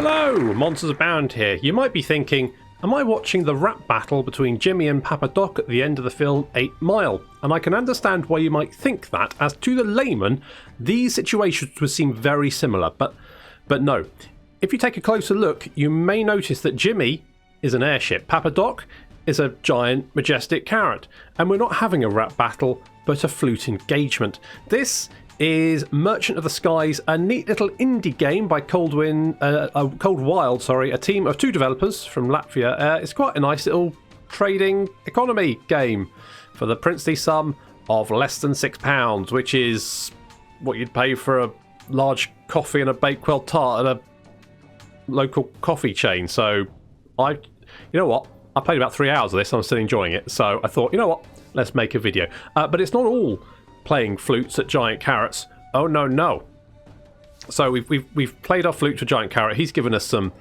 Hello, Monsters Abound here. You might be thinking, am I watching the rap battle between Jimmy and Papa Doc at the end of the film 8 Mile? And I can understand why you might think that, as to the layman, these situations would seem very similar, but no. If you take a closer look, you may notice that Jimmy is an airship, Papa Doc is a giant majestic carrot, and we're not having a rap battle, but a flute engagement. This is Merchant of the Skies, a neat little indie game by Cold Wild, a team of 2 developers from Latvia. It's quite a nice little trading economy game for the princely sum of less than £6, which is what you'd pay for a large coffee and a Bakewell tart at a local coffee chain. So you know what? I played about 3 hours of this and I'm still enjoying it. So I thought, you know what? Let's make a video. But it's not all playing flutes at giant carrots. Oh no. So we've played our flute to giant carrot. He's given us some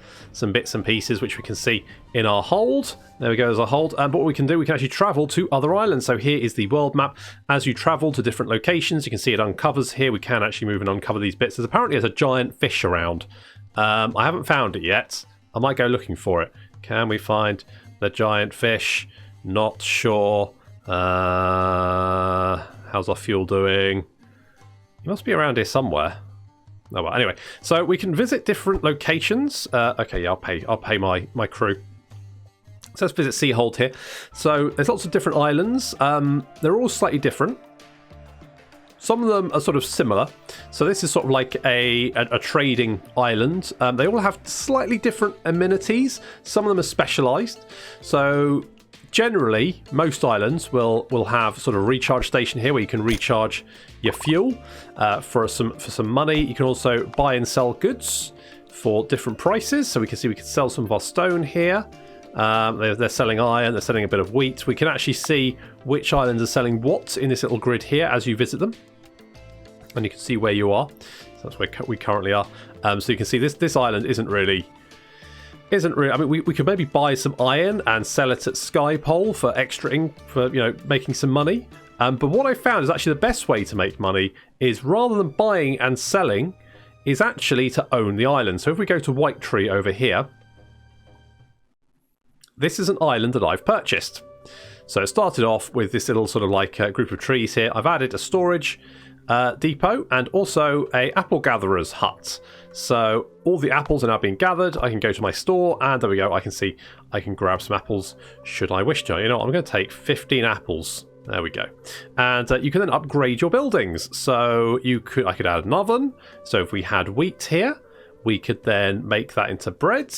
bits and pieces which we can see in our hold. There we go, as our hold. But what we can do, we can actually travel to other islands. So here is the world map. As you travel to different locations, you can see it uncovers here. We can actually move and uncover these bits. There's a giant fish around. I haven't found it yet. I might go looking for it. Can we find the giant fish? Not sure. How's our fuel doing? He must be around here somewhere. Oh well, anyway. So we can visit different locations. Okay, yeah, I'll pay my crew. So let's visit Seahold here. So there's lots of different islands. They're all slightly different. Some of them are sort of similar. So this is sort of like a trading island. They all have slightly different amenities. Some of them are specialised. So generally, most islands will have sort of a recharge station here where you can recharge your fuel for some money. You can also buy and sell goods for different prices. So we can see we can sell some of our stone here. They're selling iron, they're selling a bit of wheat. We can actually see which islands are selling what in this little grid here as you visit them. And you can see where you are. So that's where we currently are. So you can see this island isn't really. I mean, we could maybe buy some iron and sell it at Skypole for making some money. But what I found is actually the best way to make money is, rather than buying and selling, is actually to own the island. So if we go to Whitetree over here, this is an island that I've purchased. So it started off with this little sort of like group of trees here. I've added a storage depot and also a apple gatherer's hut. So all the apples are now being gathered. I can go to my store and there we go. I can see I can grab some apples should I wish to. You know what? I'm going to take 15 apples. There we go. And you can then upgrade your buildings. So I could add an oven. So if we had wheat here, we could then make that into bread.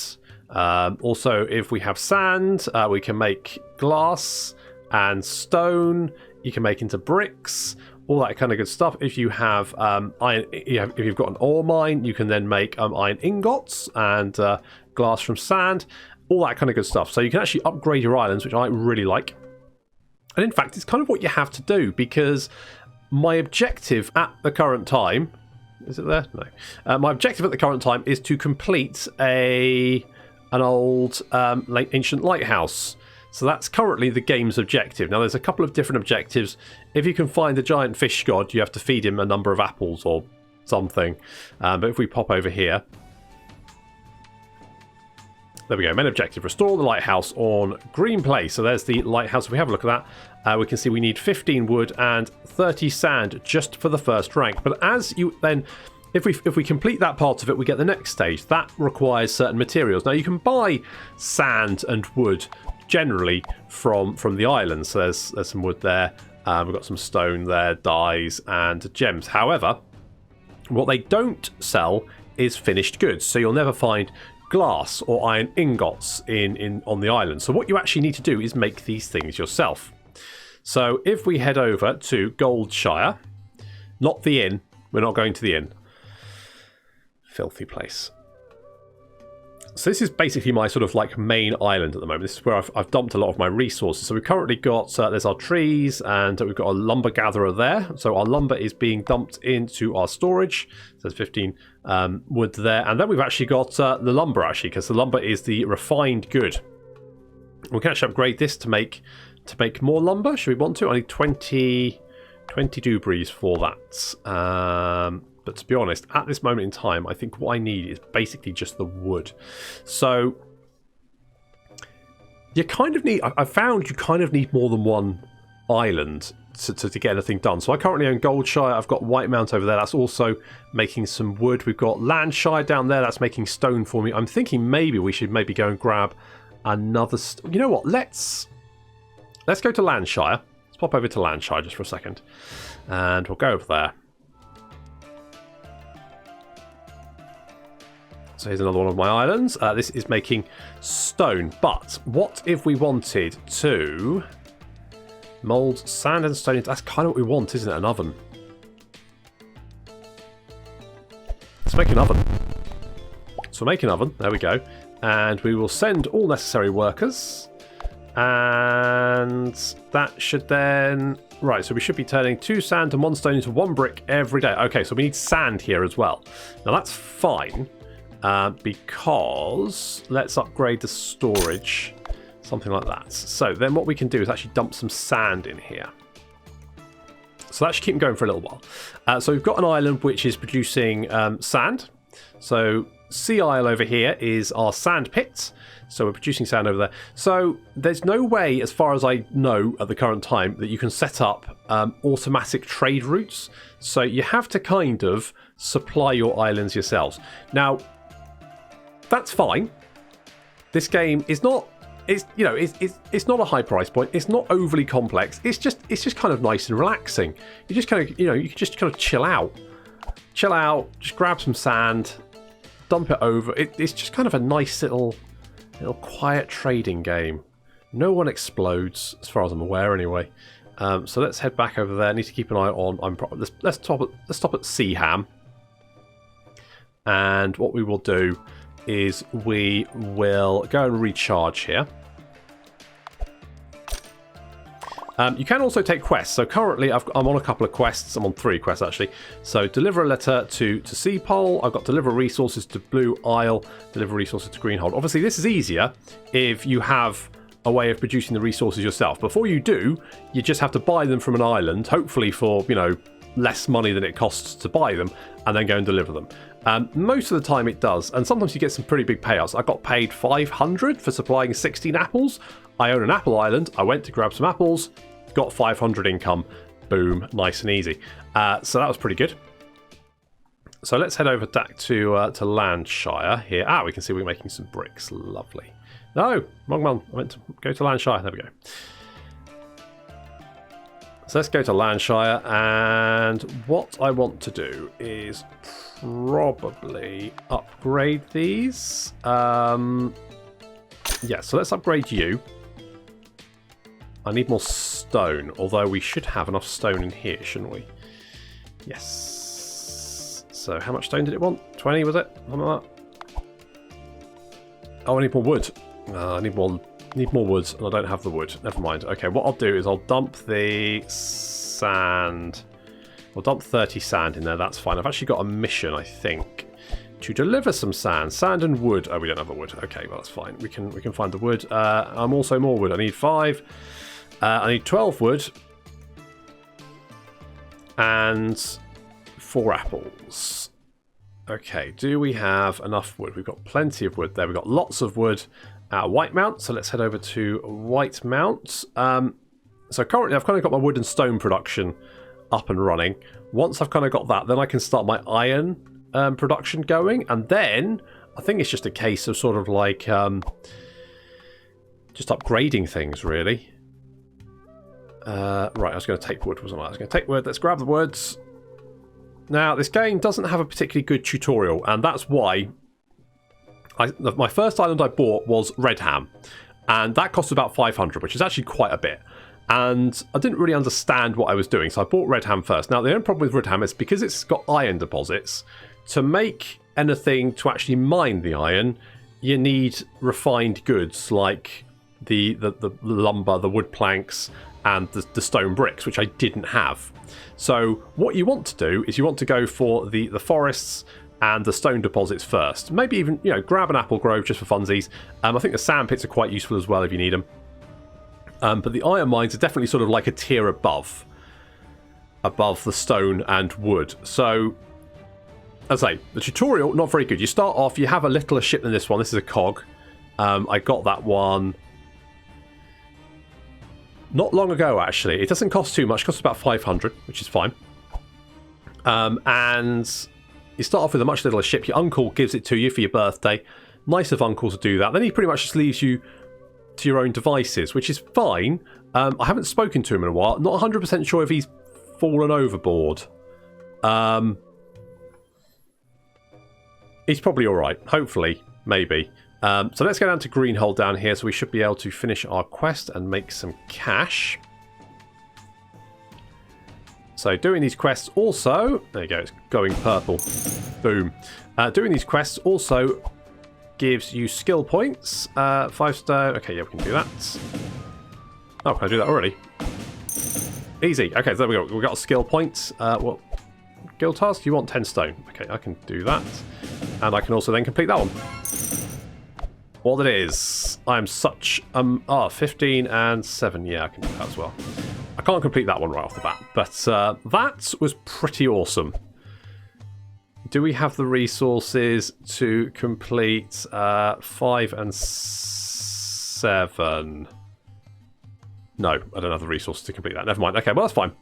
Also, if we have sand, we can make glass and stone. You can make into bricks. All that kind of good stuff. If you have iron, if you've got an ore mine, you can then make iron ingots and glass from sand. All that kind of good stuff. So you can actually upgrade your islands, which I really like. And in fact, it's kind of what you have to do, because my objective at the current time, is it there? No. My objective at the current time is to complete an old ancient lighthouse. So that's currently the game's objective. Now, there's a couple of different objectives. If you can find the giant fish god, you have to feed him a number of apples or something. But if we pop over here, there we go. Main objective, restore the lighthouse on Green Place. So there's the lighthouse. If we have a look at that, we can see we need 15 wood and 30 sand just for the first rank. But as you then, if we complete that part of it, we get the next stage. That requires certain materials. Now, you can buy sand and wood generally from the island. So there's some wood there. We've got some stone there, dyes and gems. However, what they don't sell is finished goods. So you'll never find glass or iron ingots on the island. So what you actually need to do is make these things yourself. So if we head over to Goldshire, not the inn, we're not going to the inn. Filthy place. So this is basically my sort of like main island at the moment. This is where I've dumped a lot of my resources. So we've currently got, there's our trees and we've got a lumber gatherer there. So our lumber is being dumped into our storage. So there's 15 wood there. And then we've actually got the lumber actually, because the lumber is the refined good. We can actually upgrade this to make more lumber. Should we want to? I need 20 dubries for that. But to be honest, at this moment in time, I think what I need is basically just the wood. So you kind of need... I found you kind of need more than one island to get anything done. So I currently own Goldshire. I've got Whitemount over there. That's also making some wood. We've got Landshire down there. That's making stone for me. I'm thinking maybe we should maybe go and grab another... You know what? Let's go to Landshire. Let's pop over to Landshire just for a second. And we'll go over there. So here's another one of my islands. This is making stone. But what if we wanted to mould sand and stone? That's kind of what we want, isn't it? An oven. Let's make an oven. So we'll make an oven. There we go. And we will send all necessary workers. And that should then... Right, so we should be turning 2 sand and 1 stone into 1 brick every day. Okay, so we need sand here as well. Now that's fine. Because let's upgrade the storage, something like that. So then what we can do is actually dump some sand in here. So that should keep them going for a little while. So we've got an island which is producing sand. So Sea Isle over here is our sand pit. So we're producing sand over there. So there's no way, as far as I know at the current time, that you can set up automatic trade routes. So you have to kind of supply your islands yourselves. Now, that's fine. This game is not... It's not a high price point. It's not overly complex. It's just kind of nice and relaxing. You just kind of you can just kind of chill out, just grab some sand, dump it over. It's just kind of a nice little quiet trading game. No one explodes, as far as I'm aware, anyway. So let's head back over there. I need to keep an eye on. Let's stop at Seaham, and what we will do is we will go and recharge here. You can also take quests. So currently I'm on a couple of quests. I'm on 3 quests actually. So deliver a letter to Seapole. I've got deliver resources to Blue Isle, deliver resources to Greenhold. Obviously this is easier if you have a way of producing the resources yourself. Before you do, you just have to buy them from an island, hopefully for, less money than it costs to buy them, and then go and deliver them. Most of the time it does, and sometimes you get some pretty big payouts. I got paid 500 for supplying 16 apples. I own an apple island. I went to grab some apples, got 500 income. Boom, nice and easy. So that was pretty good. So let's head over back to Landshire here. We can see we're making some bricks. Lovely. No, wrong one. I meant to go to Landshire. There we go. So let's go to Landshire, and what I want to do is probably upgrade these. Yeah, so let's upgrade you. I need more stone, although we should have enough stone in here, shouldn't we? Yes. So how much stone did it want? 20, was it? Something like that. Oh, I need more wood. I need more wood, and I don't have the wood. Never mind. Okay, what I'll do is I'll dump the sand. I'll dump 30 sand in there. That's fine. I've actually got a mission, I think, to deliver some sand. Sand and wood. Oh, we don't have the wood. Okay, well, that's fine. We can find the wood. I'm also more wood. I need 5. I need 12 wood. And 4 apples. Okay, do we have enough wood? We've got plenty of wood there. We've got lots of wood at Whitemount, so let's head over to Whitemount. So currently I've kind of got my wood and stone production up and running. Once I've kind of got that, then I can start my iron production going, and then I think it's just a case of sort of like just upgrading things, really. Right, I was going to take wood, wasn't I? I was going to take wood. Let's grab the woods. Now, this game doesn't have a particularly good tutorial, and that's why my first island I bought was Redham, and that cost about 500, which is actually quite a bit. And I didn't really understand what I was doing, so I bought Redham first. Now, the only problem with Redham is because it's got iron deposits. To make anything to actually mine the iron, you need refined goods like the lumber, the wood planks, and the stone bricks, which I didn't have. So what you want to do is you want to go for the forests and the stone deposits first. Maybe even, grab an apple grove just for funsies. I think the sand pits are quite useful as well if you need them. But the iron mines are definitely sort of like a tier above the stone and wood. So as I say, the tutorial, not very good. You start off, you have a littler ship than this one. This is a cog. I got that one not long ago, actually. It doesn't cost too much. It costs about 500, which is fine. And you start off with a much littler ship. Your uncle gives it to you for your birthday. Nice of uncle to do that. Then he pretty much just leaves you to your own devices, which is fine. I haven't spoken to him in a while. Not 100% sure if he's fallen overboard. He's probably alright. Hopefully. Maybe. So let's go down to Greenhold down here, so we should be able to finish our quest and make some cash. So doing these quests also... There you go, it's going purple. Boom. Doing these quests also gives you skill points. 5-star... Okay, yeah, we can do that. Oh, can I do that already? Easy. Okay, so there we go. We've got a skill point. Well, guild task, you want 10 stone. Okay, I can do that. And I can also then complete that one. What it is. I'm such... 15 and 7. Yeah, I can do that as well. I can't complete that one right off the bat. But that was pretty awesome. Do we have the resources to complete 5 and 7? No, I don't have the resources to complete that. Never mind. Okay, well, that's fine.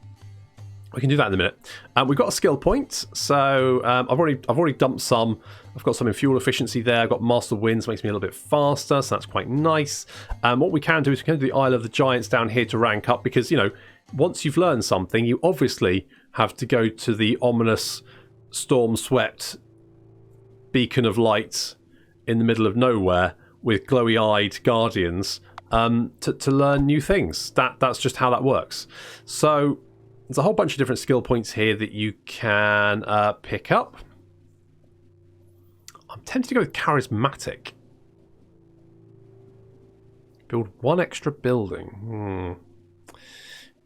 We can do that in a minute. We've got a skill point, so I've already dumped some. I've got some in fuel efficiency there. I've got Master Winds, makes me a little bit faster, so that's quite nice. What we can do is we can do the Isle of the Giants down here to rank up, because, you know, once you've learned something, you obviously have to go to the ominous, storm-swept beacon of light in the middle of nowhere with glowy-eyed guardians to learn new things. That's just how that works. So there's a whole bunch of different skill points here that you can pick up. I'm tempted to go with charismatic. Build one extra building.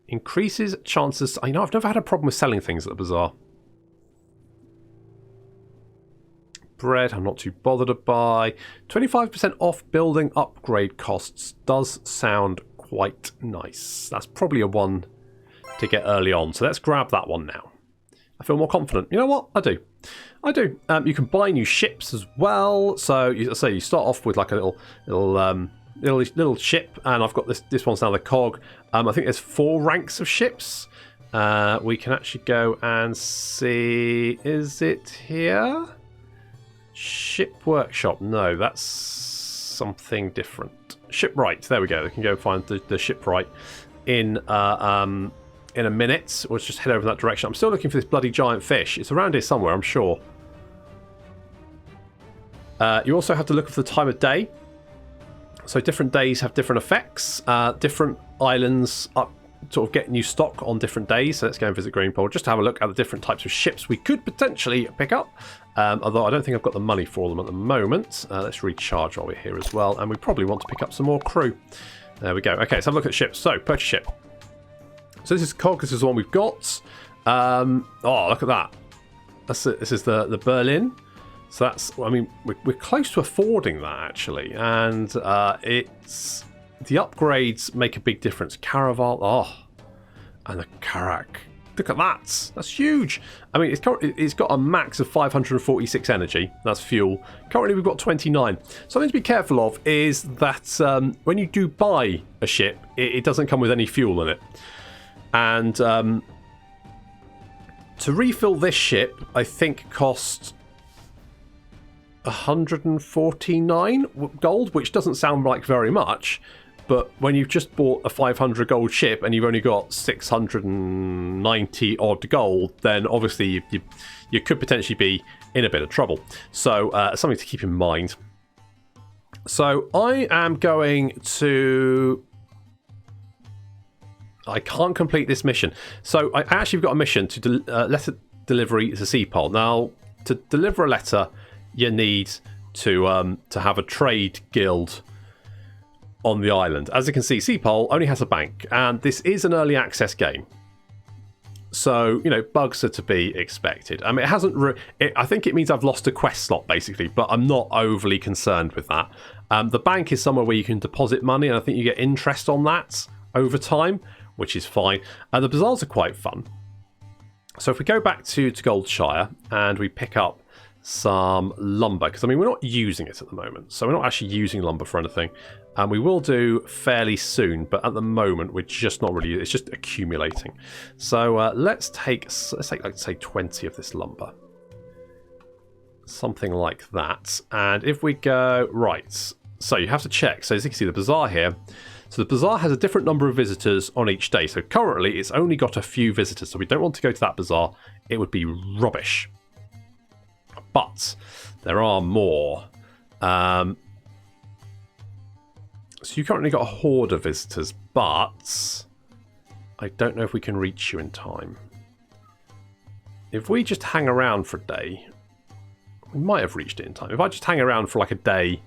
Increases chances... You know, I've never had a problem with selling things at the bazaar. Bread, I'm not too bothered to buy. 25% off building upgrade costs does sound quite nice. That's probably a one to get early on. So let's grab that one now. I feel more confident. You know what? I do. You can buy new ships as well. So you start off with like a little ship, and I've got this one's now the cog. I think there's 4 ranks of ships. We can actually go and see. Is it here? Ship workshop. No, that's something different. Shipwright. There we go. We can go find the shipwright in a minute. Let's just head over that direction. I'm still looking for this bloody giant fish. It's around here somewhere, I'm sure. You also have to look for the time of day. So different days have different effects. Different islands sort of get new stock on different days. So let's go and visit Greenpool just to have a look at the different types of ships we could potentially pick up. Although I don't think I've got the money for them at the moment. Let's recharge while we're here as well. And we probably want to pick up some more crew. There we go. Okay, let's have a look at ships. So, purchase ship. So this is cog. This is the one we've got. Oh, look at that. This is the Berlin. So that's, I mean, we're close to affording that actually, and it's the upgrades make a big difference. Caraval, and the Karak. Look at that. That's huge. I mean, it's got a max of 546 energy. That's fuel. Currently, we've got 29. Something to be careful of is that when you do buy a ship, it doesn't come with any fuel in it. And to refill this ship, I think cost 149 gold, which doesn't sound like very much, but when you've just bought a 500 gold ship and you've only got 690 odd gold, then obviously you could potentially be in a bit of trouble. So something to keep in mind. So I am going to... I can't complete this mission. So I actually got a mission to letter delivery to Seapole. Now, to deliver a letter, you need to have a trade guild on the island. As you can see, Seapole only has a bank, and this is an early access game. So, you know, bugs are to be expected. I mean, it hasn't... I think it means I've lost a quest slot, basically, but I'm not overly concerned with that. The bank is somewhere where you can deposit money, and I think you get interest on that over time, which is fine. The bazaars are quite fun. So if we go back to Goldshire, and we pick up some lumber, because I mean we're not using it at the moment, so we're not actually using lumber for anything, and we will do fairly soon, but at the moment we're just not really, it's just accumulating. So let's take like say 20 of this lumber, something like that. And if we go right, so you have to check, so as you can see the bazaar here, so the bazaar has a different number of visitors on each day. So currently it's only got a few visitors, so we don't want to go to that bazaar, it would be rubbish. But there are more. So you currently got a horde of visitors, but I don't know if we can reach you in time. If we just hang around for a day, we might have reached it in time. If I just hang around for like a day,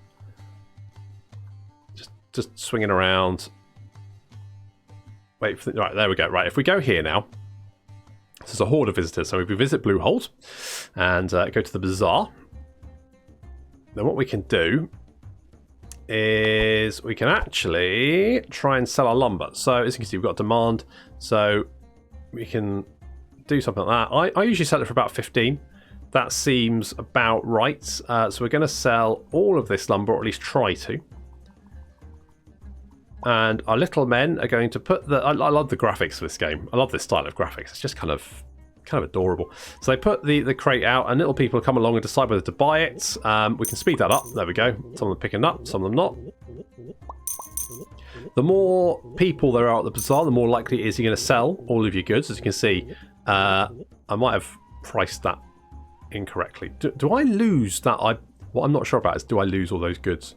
just swinging around. Wait, right, there we go. Right, if we go here now, this is a horde of visitors. So if we visit Bluehold and go to the bazaar, then what we can do is we can actually try and sell our lumber. So as you can see, we've got demand, so we can do something like that. I usually sell it for about 15. That seems about right. So we're going to sell all of this lumber, or at least try to. And our little men are going to put the... I love the graphics of this game. I love this style of graphics. It's just kind of adorable. So they put the crate out, and little people come along and decide whether to buy it. We can speed that up. There we go. Some of them picking up, some of them not. The more people there are at the bazaar, the more likely it is you're going to sell all of your goods. As you can see, I might have priced that incorrectly. Do I lose that? What I'm not sure about is, do I lose all those goods?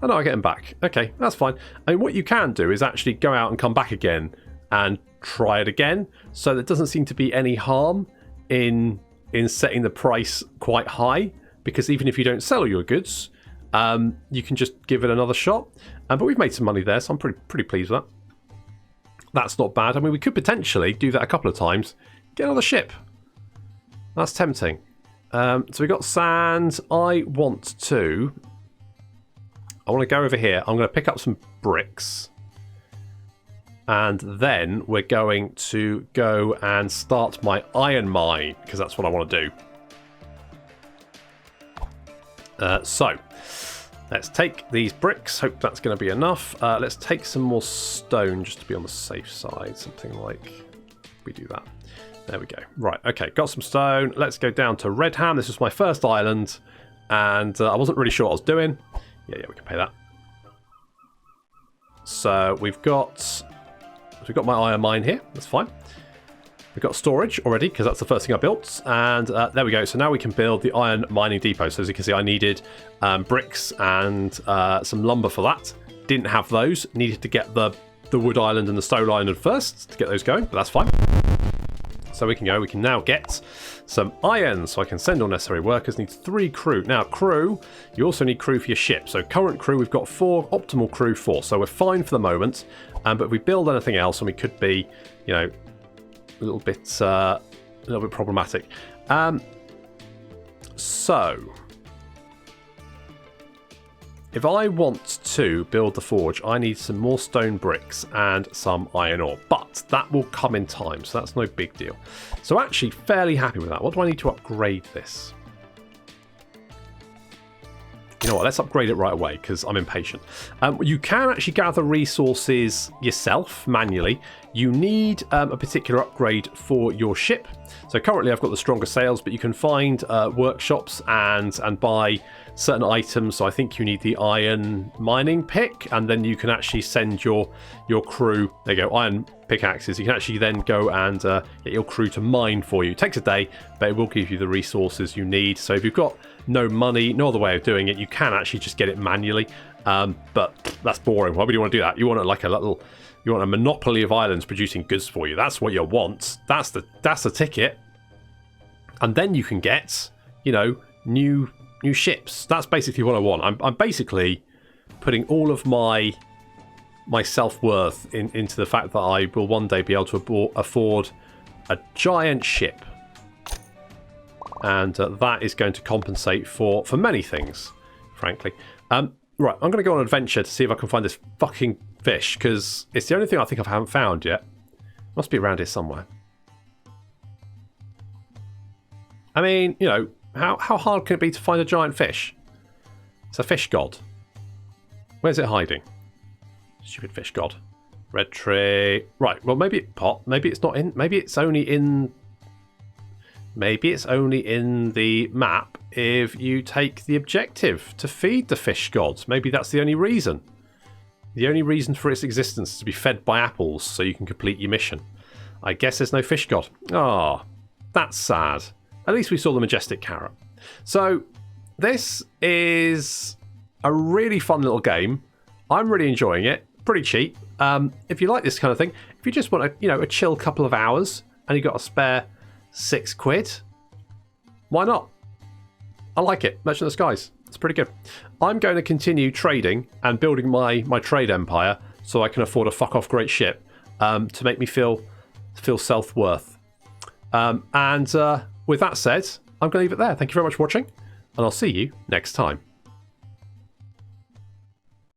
Oh no, I get them back. Okay, that's fine. I mean, what you can do is actually go out and come back again and try it again. So there doesn't seem to be any harm in setting the price quite high, because even if you don't sell your goods, you can just give it another shot. But we've made some money there, so I'm pretty pleased with that. That's not bad. I mean, we could potentially do that a couple of times. Get another ship. That's tempting. So we got sand. I want to go over here. I'm going to pick up some bricks. And then we're going to go and start my iron mine, because that's what I want to do. So, let's take these bricks. Hope that's going to be enough. Let's take some more stone just to be on the safe side. Something like we do that. There we go. Right, okay, got some stone. Let's go down to Redham. This was my first island, and I wasn't really sure what I was doing. Yeah, we can pay that. So we've got my iron mine here. That's fine. We've got storage already, because that's the first thing I built. And there we go. So now we can build the iron mining depot. So as you can see, I needed bricks and some lumber for that. Didn't have those. Needed to get the wood island and the stone island first to get those going, but that's fine. So we can go. We can now get some iron, so I can send all necessary workers. Need 3 crew. Now, crew, you also need crew for your ship. So current crew, we've got 4. Optimal crew, 4. So we're fine for the moment. But if we build anything else, and we could be, a little bit problematic. So if I want to build the forge, I need some more stone bricks and some iron ore. But that will come in time, so that's no big deal. So actually, fairly happy with that. What do I need to upgrade this? You know what, let's upgrade it right away, because I'm impatient. You can actually gather resources yourself, manually. You need a particular upgrade for your ship. So currently I've got the stronger sails, but you can find workshops and buy certain items. So I think you need the iron mining pick, and then you can actually send your crew, there you go, iron pickaxes. You can actually then go and get your crew to mine for you. It takes a day, but it will give you the resources you need. So if you've got no money, no other way of doing it, you can actually just get it manually. But that's boring. Why would you want to do that? You want you want a monopoly of islands producing goods for you. That's what you want. That's the ticket. And then you can get, new ships. That's basically what I want. I'm basically putting all of my self-worth into the fact that I will one day be able to afford a giant ship. And that is going to compensate for many things, frankly. Right, I'm going to go on an adventure to see if I can find this fucking fish, because it's the only thing I think I haven't found yet. Must be around here somewhere. I mean, How hard can it be to find a giant fish? It's a fish god. Where's it hiding? Stupid fish god. Red tree. Right, well maybe it popped. Maybe it's not in. Maybe it's only in... Maybe it's only in the map if you take the objective to feed the fish gods. Maybe that's the only reason. The only reason for its existence is to be fed by apples so you can complete your mission. I guess there's no fish god. Ah, oh, that's sad. At least we saw the majestic carrot. So this is a really fun little game. I'm really enjoying it. Pretty cheap. If you like this kind of thing, if you just want a chill couple of hours and you got a spare £6, why not? I like it. Merchant of the Skies. It's pretty good. I'm going to continue trading and building my trade empire so I can afford a fuck off great ship to make me feel self-worth. And with that said, I'm going to leave it there. Thank you very much for watching, and I'll see you next time.